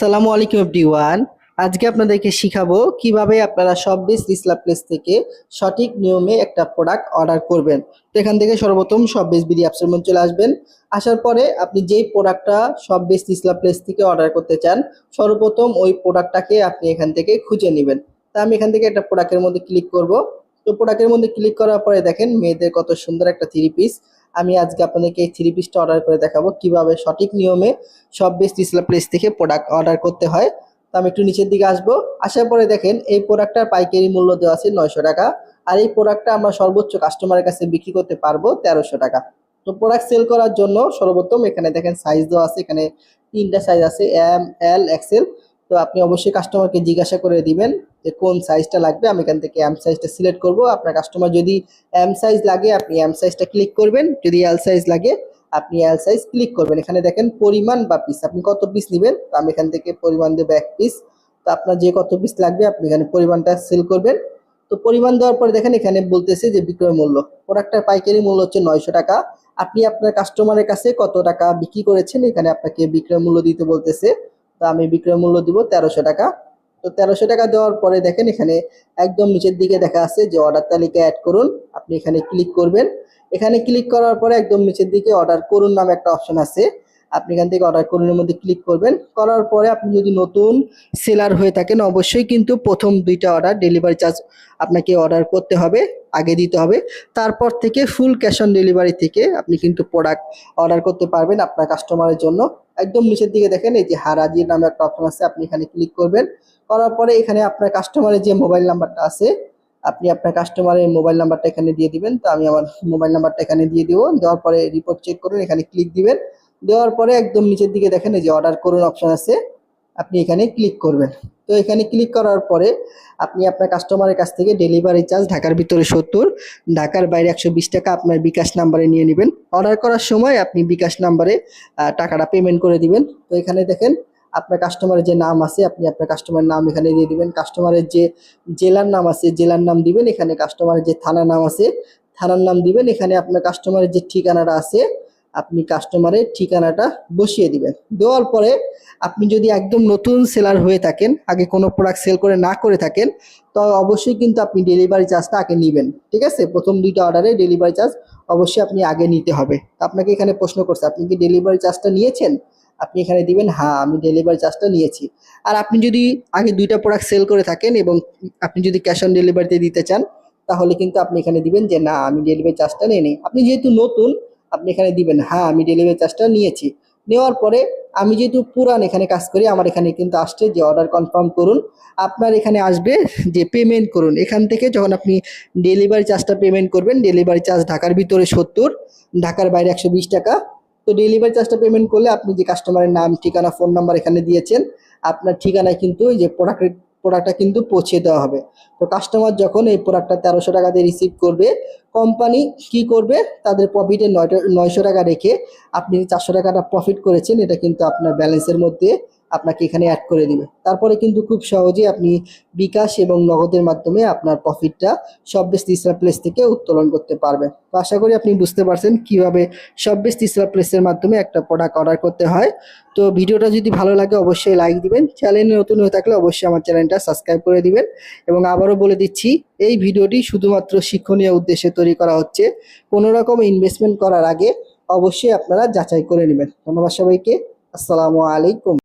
আসসালামু আলাইকুম এভরিওয়ান। আজকে আপনাদেরকে শিখাবো কিভাবে আপনারা শপবিজ রিসলার প্লেস থেকে সঠিক নিয়মে একটা প্রোডাক্ট অর্ডার করবেন। তো এখান থেকে সর্বপ্রথম শপবিজ বিডি অ্যাপসের মধ্যে চলে আসবেন। আসার পরে আপনি যেই প্রোডাক্টটা শপবিজ রিসলার প্লেস থেকে অর্ডার করতে চান, সর্বপ্রথম ওই প্রোডাক্টটাকে আপনি এখান থেকে খুঁজে নেবেন। তা আমি এখান থেকে একটা প্রোডাক্টের মধ্যে ক্লিক করব। তো প্রোডাক্টের মধ্যে ক্লিক করার পরে দেখেন মেয়েদের কত সুন্দর একটা থ্রি পিস। আমি আজকে আপনাদেরকে এই থ্রি পিসটা অর্ডার করে দেখাবো কিভাবে সঠিক নিয়মে শপবিজ রিসলার প্লেস থেকে প্রোডাক্ট অর্ডার করতে হয়। তো আমি একটু নিচের দিকে আসবো। আসার পরে দেখেন এই প্রোডাক্টটার পাইকারি মূল্য দেওয়া আছে 900 টাকা। আর এই প্রোডাক্টটা আমরা সর্বোচ্চ কাস্টমারের কাছে বিক্রি করতে পারবো 1300 টাকা। তো প্রোডাক্ট সেল করার জন্য সর্বপ্রথম এখানে দেখেন সাইজ দেওয়া আছে। এখানে তিনটা সাইজ আছে, এম, এল, এক্সেল। তো আপনি অবশ্যই কাস্টমারকে জিজ্ঞাসা করে দিবেন যে কোন সাইজটা লাগবে। আমি এখান থেকে এম সাইজটা সিলেক্ট করব। আপনার কাস্টমার যদি এম সাইজ লাগে আপনি এম সাইজটা ক্লিক করবেন, যদি এল সাইজ লাগে আপনি এল সাইজ ক্লিক করবেন। এখানে দেখেন পরিমাণ বা পিস, আপনি কত পিস নেবেন। তো আমি এখান থেকে পরিমাণ দেবো 1 পিস। তো আপনার যে কত পিস লাগবে আপনি এখানে পরিমাণটা সেল করবেন। তো পরিমাণ দেওয়ার পরে দেখেন এখানে বলতেছে যে বিক্রয় মূল্য, প্রোডাক্টটার পাইকারি মূল্য হচ্ছে 900 টাকা। আপনি আপনার কাস্টমারের কাছে কত টাকা বিক্রি করেছেন এখানে আপনাকে বিক্রয় মূল্য দিতে বলতেছে। তো আমি বিক্রয় মূল্য দিব 1300 টাকা। তো 1300 টাকা দেওয়ার পরে দেখেন এখানে একদম নিচের দিকে দেখা আছে যে অর্ডার তালিকা অ্যাড করুন। আপনি এখানে ক্লিক করবেন। এখানে ক্লিক করার পরে একদম নিচের দিকে অর্ডার করুন নামে একটা অপশন আছে। আপনি এখান থেকে অর্ডার করুনের মধ্যে ক্লিক করবেন। করার পরে আপনি যদি নতুন সেলার হয়ে থাকেন অবশ্যই কিন্তু প্রথম 2টা অর্ডার ডেলিভারি চার্জ আপনাকে অর্ডার করতে হবে, আগে দিতে হবে। তারপর থেকে ফুল ক্যাশ অন ডেলিভারি থেকে আপনি কিন্তু প্রোডাক্ট অর্ডার করতে পারবেন আপনার কাস্টমারের জন্য। একদম নিচের দিকে দেখেন এই যে হারাজির নামে একটা অপশন আছে, আপনি এখানে ক্লিক করবেন। করার পরে এখানে আপনার কাস্টমারের যে মোবাইল নাম্বারটা আছে আপনি আপনার কাস্টমারের মোবাইল নাম্বারটা এখানে দিয়ে দিবেন। তো আমি আমার মোবাইল নাম্বারটা এখানে দিয়ে দিব। দেওয়ার পরে রিপোর্ট চেক করুন, এখানে ক্লিক দিবেন। দেওয়ার পরে একদম নিচের দিকে দেখেন এই যে অর্ডার করুন অপশন আছে, আপনি এখানে ক্লিক করবেন। তো এখানে ক্লিক করার পরে আপনি আপনার কাস্টমারের কাছ থেকে ডেলিভারি চার্জ ঢাকার ভিতরে 70, ঢাকার বাইরে 120 টাকা আপনার বিকাশ নাম্বারে নিয়ে নেবেন। অর্ডার করার সময় আপনি বিকাশ নাম্বারে টাকাটা পেমেন্ট করে দিবেন। তো এখানে দেখেন আপনার কাস্টমারের যে নাম আছে আপনি আপনার কাস্টমারের নাম এখানে দিয়ে দিবেন। কাস্টমারের যে জেলার নাম আছে জেলার নাম দিবেন। এখানে কাস্টমারের যে থানার নাম আছে থানার নাম দিবেন। এখানে আপনার কাস্টমারের যে ঠিকানাটা আছে আপনি কাস্টমারের ঠিকানাটা বসিয়ে দিবেন। দেওয়ার পরে আপনি যদি একদম নতুন সেলার হয়ে থাকেন, আগে কোনো প্রোডাক্ট সেল করে না করে থাকেন, তো অবশ্যই কিন্তু আপনি ডেলিভারি চার্জটা আগে নেবেন। ঠিক আছে, প্রথম 2টা অর্ডারে ডেলিভারি চার্জ অবশ্যই আপনি আগে নিতে হবে। আপনাকে এখানে প্রশ্ন করছে আপনি কি ডেলিভারি চার্জটা নিয়েছেন, আপনি এখানে দিবেন হ্যাঁ আমি ডেলিভারি চার্জটা নিয়েছি। আর আপনি যদি আগে 2টা প্রোডাক্ট সেল করে থাকেন এবং আপনি যদি ক্যাশ অন ডেলিভারিতে দিতে চান তাহলে কিন্তু আপনি এখানে দিবেন যে না আমি ডেলিভারি চার্জটা নিয়ে নিই। আপনি যেহেতু নতুন আপনি এখানে দিবেন হ্যাঁ আমি ডেলিভারি চার্জটা নিয়েছি। নেওয়ার পরে আমি যেহেতু পুরান এখানে কাজ করি আমার এখানে কিন্তু আসছে যে অর্ডার কনফার্ম করুন। আপনার এখানে আসবে যে পেমেন্ট করুন। এখান থেকে যখন আপনি ডেলিভারি চার্জটা পেমেন্ট করবেন, ডেলিভারি চার্জ ঢাকার ভিতরে 70, ঢাকার বাইরে 120 টাকা। তো ডেলিভারি চার্জটা পেমেন্ট করলে আপনি যে কাস্টমারের নাম ঠিকানা ফোন নাম্বার এখানে দিয়েছেন আপনার ঠিকানায় কিন্তু এই যে প্রোডাক্টটা কিন্তু পৌঁছে দেওয়া হবে। তো কাস্টমার যখন এই প্রোডাক্টটা 1300 টাকা দিয়ে রিসিভ করবে, কোম্পানি কি করবে তাদের প্রফিটে 900 টাকা রেখে আপনি 400 টাকাটা প্রফিট করেছেন এটা কিন্তু আপনার ব্যালেন্সের মধ্যে আপনাকে এখানে অ্যাড করে দিবে। তারপরে কিন্তু খুব সহজে আপনি বিকাশ এবং নগদের মাধ্যমে আপনার প্রফিটটা শপবিজ রিসলার প্লেস থেকে উত্তোলন করতে পারবেন। তো আশা করি আপনি বুঝতে পারছেন কিভাবে শপবিজ রিসলার প্লেসের মাধ্যমে একটা প্রোডাক্ট অর্ডার করতে হয়। তো ভিডিওটা যদি ভালো লাগে অবশ্যই লাইক দিবেন, চ্যানেলে নতুন হয়ে থাকলে অবশ্যই আমার চ্যানেলটা সাবস্ক্রাইব করে দিবেন। এবং আবারও বলে দিচ্ছি এই ভিডিওটি শুধুমাত্র শিক্ষণীয় উদ্দেশ্যে তৈরি করা হচ্ছে, কোনো রকম ইনভেস্টমেন্ট করার আগে অবশ্যই আপনারা যাচাই করে নেবেন। ধন্যবাদ সবাইকে। আসসালামু আলাইকুম।